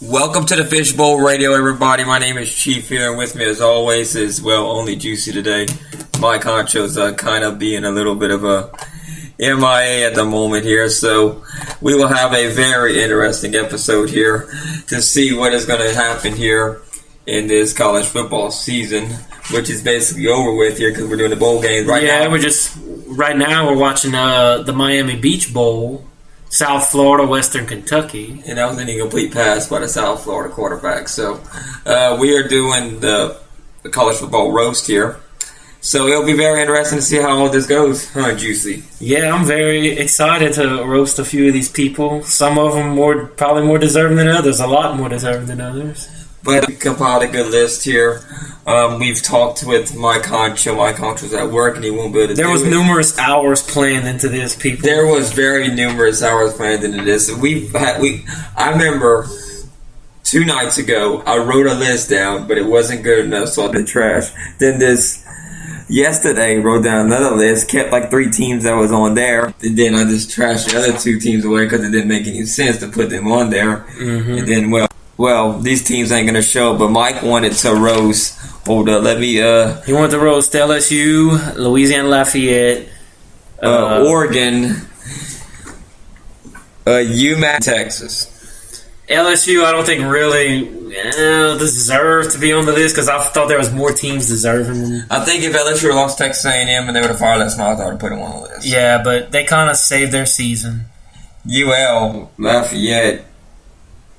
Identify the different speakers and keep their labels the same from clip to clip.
Speaker 1: Welcome to the Fishbowl Radio, everybody. My name is Chief here, and with me, as always, is, only Juicy today. Mike Honcho's kind of being a little bit of a MIA at the moment here, so we will have a very interesting episode here to see what is going to happen here in this college football season, which is basically over with here because we're doing the bowl games right now.
Speaker 2: Yeah, we're watching the Miami Beach Bowl. South Florida, Western Kentucky.
Speaker 1: And that was an incomplete pass by the South Florida quarterback. So we are doing the college football roast here. So it'll be very interesting to see how all this goes, huh, Juicy?
Speaker 2: Yeah, I'm very excited to roast a few of these people. Some of them probably more deserving than others, a lot more deserving than others.
Speaker 1: But we compiled a good list here. We've talked with Mike Honcho. Mike Honcho's at work and he won't be able to do it.
Speaker 2: There was numerous hours planned into this, people.
Speaker 1: There was very numerous hours planned into this. I remember 2 nights ago, I wrote a list down, but it wasn't good enough, so I did trash. Then yesterday, wrote down another list, kept like 3 teams that was on there. And then I just trashed the other 2 teams away because it didn't make any sense to put them on there. Mm-hmm. And then, well, these teams ain't going to show, but Mike wanted to roast. Hold up, let me...
Speaker 2: He wanted to roast LSU, Louisiana Lafayette,
Speaker 1: Oregon, UMass, Texas.
Speaker 2: LSU, I don't think really deserved to be on the list because I thought there was more teams deserving them.
Speaker 1: I think if LSU lost Texas A&M and they would have fired us, I thought I'd put them on the list.
Speaker 2: Yeah, but they kind of saved their season.
Speaker 1: UL, Lafayette,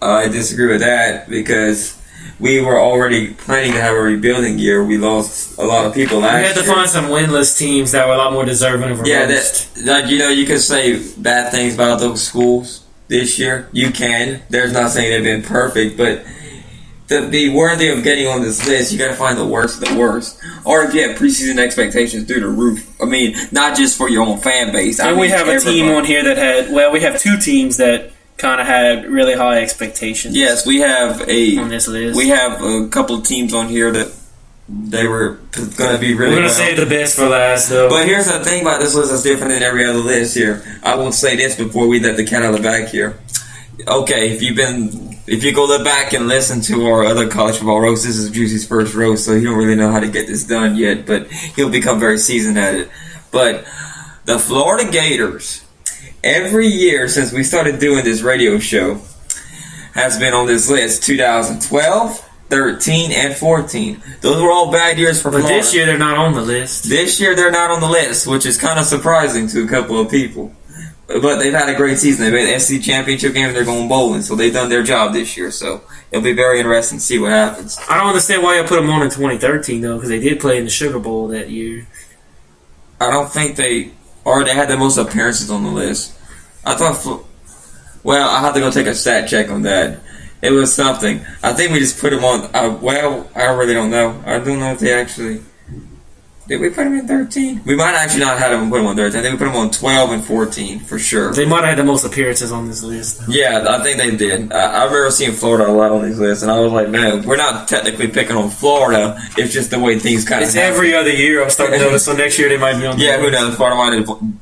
Speaker 1: I disagree with that because we were already planning to have a rebuilding year. We lost a lot of people last year.
Speaker 2: We had to find some winless teams that were a lot more deserving of a roast.
Speaker 1: You can say bad things about those schools this year. You can. There's not saying they've been perfect, but to be worthy of getting on this list, you got to find the worst of the worst. Or if you have preseason expectations through the roof. I mean, not just for your own fan base.
Speaker 2: And we have a team on here that had, we have 2 teams that kind of had really high expectations.
Speaker 1: Yes, we have
Speaker 2: on this list.
Speaker 1: We have a couple of teams on here that they were going to be really.
Speaker 2: We're going to save the best for last, though.
Speaker 1: But here's the thing about this list that's different than every other list here. I won't say this before we let the cat out of the bag here. Okay, if you go look back and listen to our other college football roast, this is Juicy's first roast, so he don't really know how to get this done yet, but he'll become very seasoned at it. But the Florida Gators, every year since we started doing this radio show, has been on this list. 2012, 13, and 14. Those were all bad years for Florida.
Speaker 2: But this year they're not on the list.
Speaker 1: This year they're not on the list, which is kind of surprising to a couple of people. But they've had a great season. They made the SEC championship game and they're going bowling, so they've done their job this year. So it'll be very interesting to see what happens.
Speaker 2: I don't understand why you put them on in 2013, though, because they did play in the Sugar Bowl that year.
Speaker 1: I don't think they had the most appearances on the list. I thought, I have to go take a stat check on that. It was something. I think we just put them on, I really don't know. I don't know if they actually, did we put them in 13? We might actually not have them put them on 13. I think we put them on 12 and 14, for sure.
Speaker 2: They might have had the most appearances on this list, though.
Speaker 1: Yeah, I think they did. I remember seeing Florida a lot on these lists, and I was like, man, we're not technically picking on Florida. It's just the way things kind of happen.
Speaker 2: It's every other year. I'm starting to notice, so next year they might be on the list.
Speaker 1: Yeah, who knows? Florida might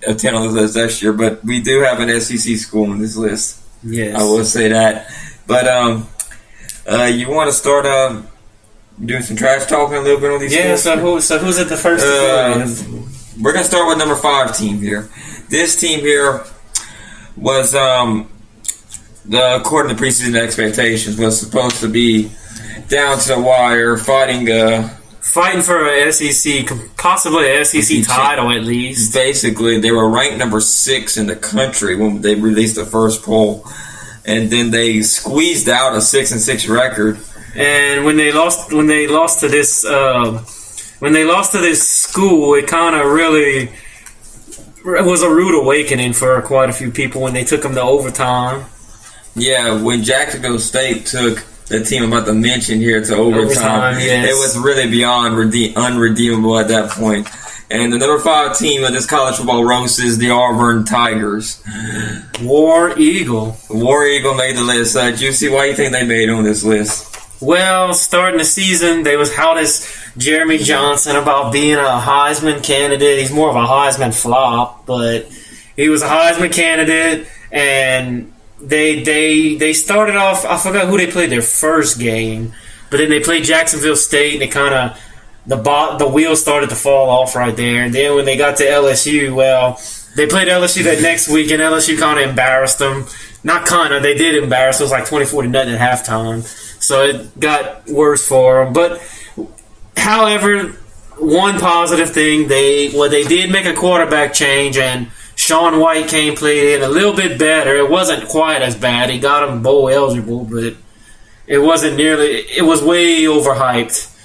Speaker 1: attend on this list this year, but we do have an SEC school on this list.
Speaker 2: Yes.
Speaker 1: I will say that. But you want to start doing some trash talking a little bit on these schools?
Speaker 2: So who's at the first?
Speaker 1: We're going to start with number 5 team here. This team here was, according to preseason expectations, was supposed to be down to the wire, fighting
Speaker 2: for an SEC, possibly an SEC title at least.
Speaker 1: Basically, they were ranked number 6 in the country when they released the first poll, and then they squeezed out a 6-6 record.
Speaker 2: And when they lost to this school, it kind of really was a rude awakening for quite a few people when they took them to overtime.
Speaker 1: Yeah, when Jacksonville State took the team I'm about to mention here to overtime,
Speaker 2: yes.
Speaker 1: It was really beyond unredeemable at that point. And the number 5 team of this college football roast is the Auburn Tigers.
Speaker 2: War Eagle
Speaker 1: made the list. Juicy, why do you think they made on this list?
Speaker 2: Well, starting the season, they was out as Jeremy Johnson about being a Heisman candidate. He's more of a Heisman flop, but he was a Heisman candidate, and they started off. I forgot who they played their first game, but then they played Jacksonville State, and they kind of the wheels started to fall off right there. And then when they got to LSU, well, they played LSU that next week, and LSU kind of embarrassed them. Not kind of, they did embarrass. It was like 24-0 at halftime, so it got worse for them. But however, one positive thing, they did make a quarterback change, and Sean White played in a little bit better. It wasn't quite as bad. He got him bowl eligible, but it wasn't nearly. It was way overhyped.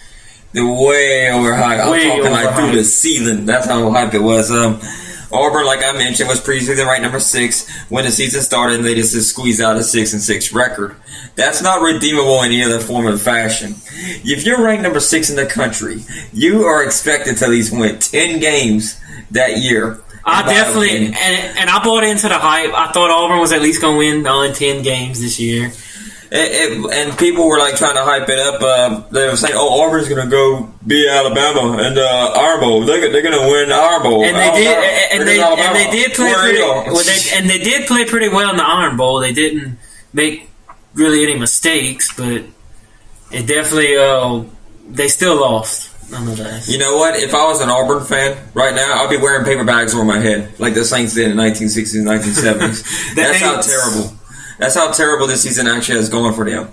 Speaker 1: Way overhyped. I'm talking like through the ceiling. That's how hype it was. Auburn, like I mentioned, was preseason ranked number 6 when the season started, and they just squeezed out a 6-6 record. That's not redeemable in any other form or fashion. If you're ranked number 6 in the country, you are expected to at least win 10 games that year.
Speaker 2: I definitely, and I bought into the hype. I thought Auburn was at least going to win 9-10 games this year.
Speaker 1: And people were like trying to hype it up. They were saying, "Oh, Auburn's going to go beat Alabama and Iron Bowl. They're going to win the Iron Bowl."
Speaker 2: And they did play pretty well in the Iron Bowl. They didn't make really any mistakes, but it definitely they still lost. Nonetheless.
Speaker 1: You know what? If I was an Auburn fan right now, I'd be wearing paper bags over my head like the Saints did in the 1960s and 1970s. That's how terrible this season actually is going for them.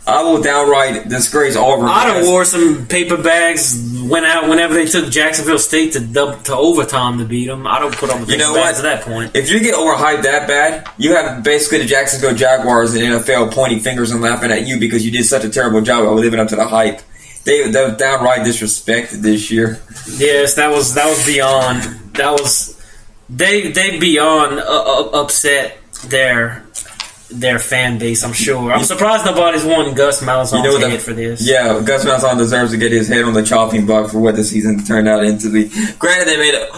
Speaker 1: I will downright disgrace Auburn.
Speaker 2: I'd have wore some paper bags whenever they took Jacksonville State to overtime to beat them. I don't put on the paper bags at that point.
Speaker 1: If you get overhyped that bad, you have basically the Jacksonville Jaguars in the NFL pointing fingers and laughing at you because you did such a terrible job of living up to the hype. They were downright disrespected this year.
Speaker 2: Yes, that was beyond. That was they beyond upset their fan base. I'm sure. I'm surprised nobody's won Gus Malzahn's head for this.
Speaker 1: Yeah, Gus Malzahn deserves to get his head on the chopping block for what the season turned out into. Granted, they made a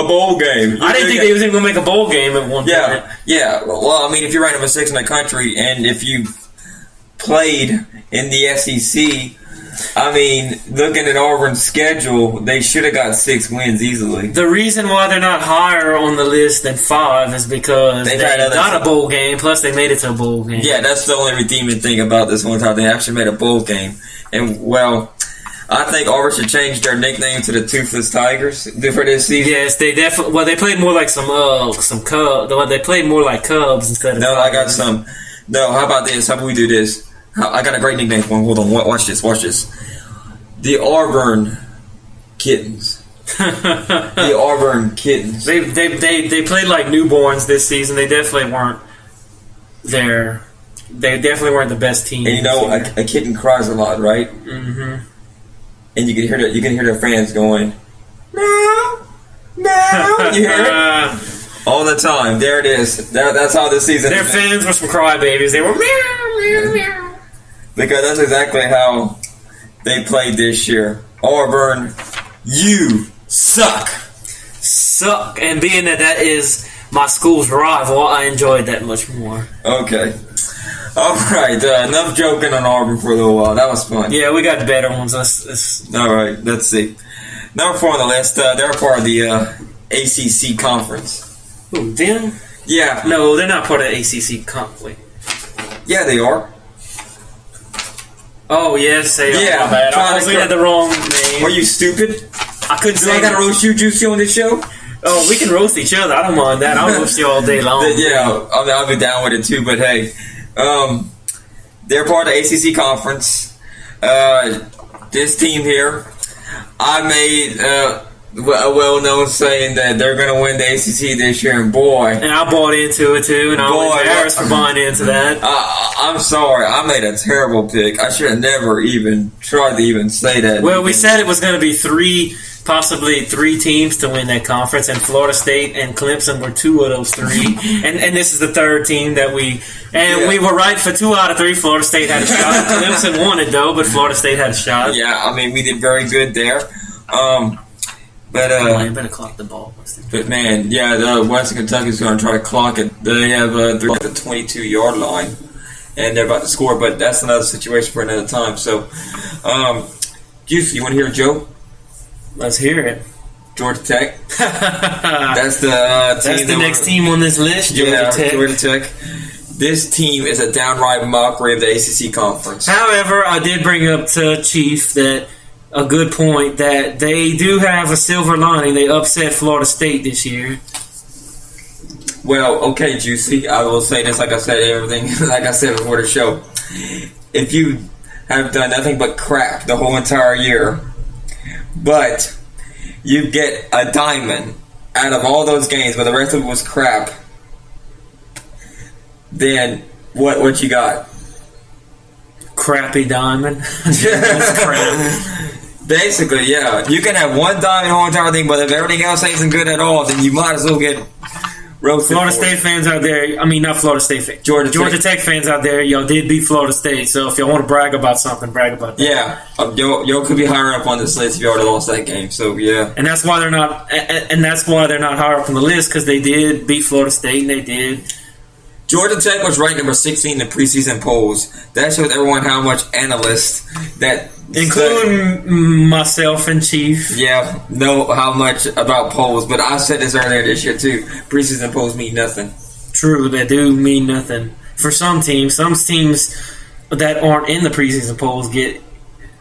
Speaker 1: bowl game.
Speaker 2: I didn't think they was even going to make a bowl game at one point.
Speaker 1: Yeah. Well, I mean, if you're ranked number 6 in the country, and if you played in the SEC, I mean, looking at Auburn's schedule, they should have got 6 wins easily.
Speaker 2: The reason why they're not higher on the list than 5 is because they got a bowl game, plus they made it to a bowl game.
Speaker 1: Yeah, that's the only redeeming thing about this one time. They actually made a bowl game. And, well, I think Auburn should change their nickname to the Toothless Tigers for this season.
Speaker 2: Yes, they definitely. Well, they played more like some Cubs. They played more like Cubs instead of.
Speaker 1: No,
Speaker 2: Tigers.
Speaker 1: I got some. No, how about this? How about we do this? I got a great nickname for them. Hold on, watch this. The Auburn Kittens. The Auburn Kittens.
Speaker 2: They played like newborns this season. They definitely weren't there. They definitely weren't the best team.
Speaker 1: And you know, a kitten cries a lot, right? Mm-hmm. And you can hear their fans going, "Meow, meow." You hear it all the time. There it is. That's how this season.
Speaker 2: Their fans were some crybabies. They were meow, meow, meow.
Speaker 1: Because that's exactly how they played this year. Auburn, you suck.
Speaker 2: And being that is my school's rival, I enjoyed that much more.
Speaker 1: Okay. All right. Enough joking on Auburn for a little while. That was fun.
Speaker 2: Yeah, we got better ones.
Speaker 1: All right. Let's see. Number 4 on the list. They're part of the ACC conference.
Speaker 2: Who, them?
Speaker 1: Yeah.
Speaker 2: No, they're not part of the ACC conference.
Speaker 1: Yeah, they are.
Speaker 2: Oh, yes, they are.
Speaker 1: Yeah,
Speaker 2: my bad. I was looking at the wrong name.
Speaker 1: Were you stupid?
Speaker 2: I couldn't say
Speaker 1: I got to roast you, Juicy, on this show?
Speaker 2: Oh, we can roast each other. I don't mind that. I'll roast you all day long.
Speaker 1: Yeah, I'll be down with it too, but hey. They're part of the ACC conference. This team here, I made a well-known saying that they're going to win the ACC this year, and boy. And
Speaker 2: I bought into it too, and I was embarrassed for buying into that.
Speaker 1: I'm sorry, I made a terrible pick. I should have never even tried to even say that.
Speaker 2: Well, we said it was going to be possibly three teams to win that conference, and Florida State and Clemson were 2 of those 3. and this is the 3rd team that we were right for 2 out of 3. Florida State had a shot. Clemson won it though, but Florida State had a shot.
Speaker 1: Yeah, I mean, we did very good there. But
Speaker 2: you better clock the ball.
Speaker 1: But man, yeah, Western Kentucky's going to try to clock it. They have they're at the 22-yard line, and they're about to score. But that's another situation for another time. So, Juicy, you want to hear a joke?
Speaker 2: Let's hear it.
Speaker 1: Georgia Tech. That's the team.
Speaker 2: That's the next team on this list, Georgia Tech.
Speaker 1: Georgia Tech. This team is a downright mockery of the ACC conference.
Speaker 2: However, I did bring up to Chief that a good point that they do have a silver lining. They upset Florida State this year.
Speaker 1: Well, okay, Juicy. I will say this, like I said before the show. If you have done nothing but crap the whole entire year, but you get a diamond out of all those games, but the rest of it was crap, then what you got?
Speaker 2: Crappy diamond. That's crap.
Speaker 1: Basically, yeah. You can have one diamond the whole entire thing, but if everything else ain't good at all, then you might as well get roasted.
Speaker 2: Florida State fans out there, I mean, not Florida State fans. Georgia Tech fans out there, y'all did beat Florida State, so if y'all want to brag about something, brag about that.
Speaker 1: Yeah. Y'all could be higher up on this list if you already lost that game, so yeah.
Speaker 2: And that's why they're not higher up on the list, because they did beat Florida State, and they did.
Speaker 1: Georgia Tech was ranked number 16 in the preseason polls. That shows everyone how much analysts that...
Speaker 2: Including myself and Chief.
Speaker 1: Yeah, know how much about polls. But I said this earlier this year, too. Preseason polls mean nothing.
Speaker 2: True, they do mean nothing. For some teams that aren't in the preseason polls get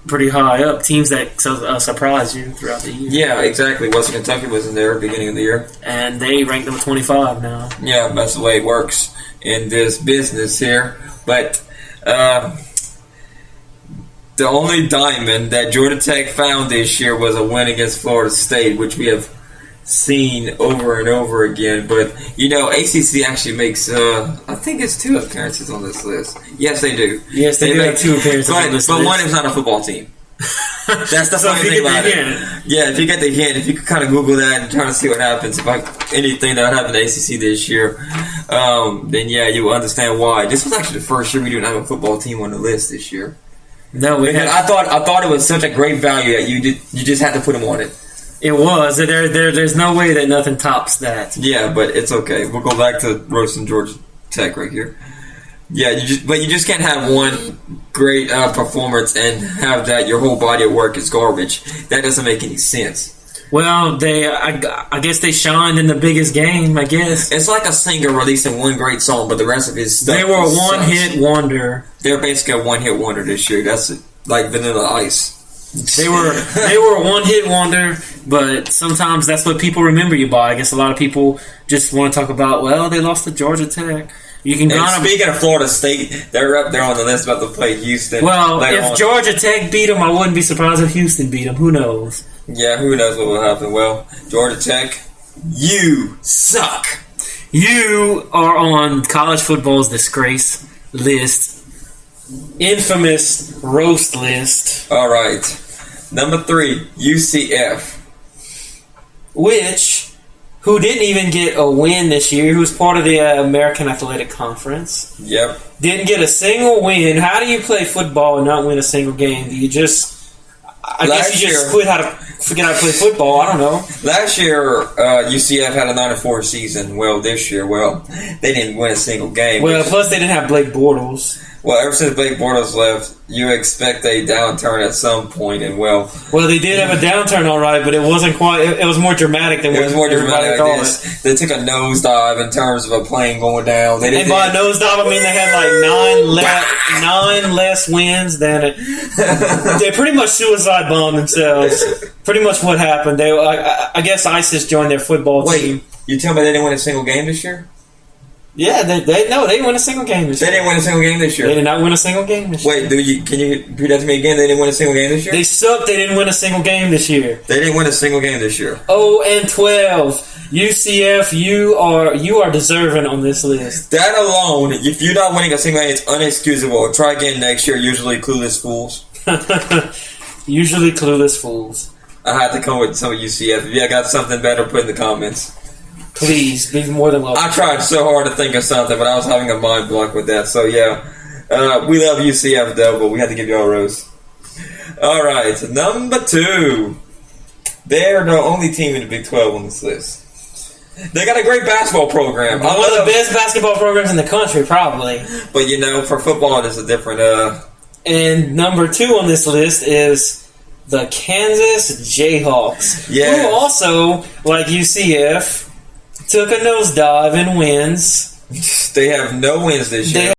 Speaker 2: pretty high up. Teams that surprise you throughout the year.
Speaker 1: Yeah, exactly. Western Kentucky was in there at the beginning of the year.
Speaker 2: And they ranked number 25 now.
Speaker 1: Yeah, that's the way it works in this business here. But the only diamond that Georgia Tech found this year was a win against Florida State, which we have seen over and over again. But, ACC actually makes, I think it's 2 appearances on this list. Yes, they do.
Speaker 2: Yes, they do have 2 appearances on this list.
Speaker 1: But one is not a football team. That's the funny thing about it. Yeah, if you get the hint, if you could kind of Google that and try to see what happens, anything that happened to ACC this year, then yeah, you will understand why. This was actually the first year we didn't have a football team on the list this year.
Speaker 2: No,
Speaker 1: I thought it was such a great value that you just had to put them on it.
Speaker 2: It was. There's no way that nothing tops that.
Speaker 1: Yeah, but it's okay. We'll go back to roasting Georgia Tech right here. Yeah, you just can't have one great performance and have that your whole body of work is garbage. That doesn't make any sense.
Speaker 2: Well, I guess they shined in the biggest game, I guess.
Speaker 1: It's like a singer releasing one great song, but the rest of his stuff...
Speaker 2: They were a one-hit wonder.
Speaker 1: They're basically a one-hit wonder this year. That's like Vanilla Ice.
Speaker 2: They were a one-hit wonder, but sometimes that's what people remember you by. I guess a lot of people just want to talk about, well, they lost to Georgia Tech.
Speaker 1: Speaking of Florida State, they're up there on the list about to play Houston.
Speaker 2: Well, if Georgia Tech beat them, I wouldn't be surprised if Houston beat them. Who knows?
Speaker 1: Yeah, who knows what will happen. Well, Georgia Tech, you suck.
Speaker 2: You are on college football's disgrace list. Infamous roast list.
Speaker 1: All right. Number 3, UCF.
Speaker 2: Who didn't even get a win this year, who was part of the American Athletic Conference.
Speaker 1: Yep.
Speaker 2: Didn't get a single win. How do you play football and not win a single game? Do you just... I guess you just forget how to play football. I don't know.
Speaker 1: Last year, UCF had a 9-4 season. Well, this year, they didn't win a single game.
Speaker 2: Well, plus they didn't have Blake Bortles.
Speaker 1: Well, ever since Blake Bortles left, you expect a downturn at some point, and well,
Speaker 2: they did have a downturn, all right, but it wasn't quite. It was more dramatic than what everybody thought.
Speaker 1: They took a nosedive in terms of a plane going down.
Speaker 2: And by a nosedive, I mean they had like 9 less wins than it. They pretty much suicide bombed themselves. Pretty much what happened. I guess ISIS joined their football team.
Speaker 1: Wait, you tell me they didn't win a single game this year?
Speaker 2: Yeah, they didn't win a single game this year.
Speaker 1: They didn't win a single game this year.
Speaker 2: They did not win a single game this year.
Speaker 1: Wait, can you repeat that to me again? They didn't win a single game this year?
Speaker 2: They sucked. They didn't win a single game this year.
Speaker 1: They didn't win a single game this year.
Speaker 2: 0-12. UCF, you are deserving on this list.
Speaker 1: That alone, if you're not winning a single game, it's unexcusable. Try again next year. Usually clueless fools.
Speaker 2: Usually clueless fools.
Speaker 1: I had to come with some of UCF. If you got something better, put in the comments.
Speaker 2: Please, be more than welcome.
Speaker 1: I tried so hard to think of something, but I was having a mind block with that. So, yeah. We love UCF, though, but we had to give you all a roast. All right. Number 2. They're the only team in the Big 12 on this list. They got a great basketball program.
Speaker 2: One of the best basketball programs in the country, probably.
Speaker 1: But, for football, it's a different...
Speaker 2: And number 2 on this list is the Kansas Jayhawks,
Speaker 1: Yes.
Speaker 2: who also, like UCF, took a nosedive in wins.
Speaker 1: They have no wins this year.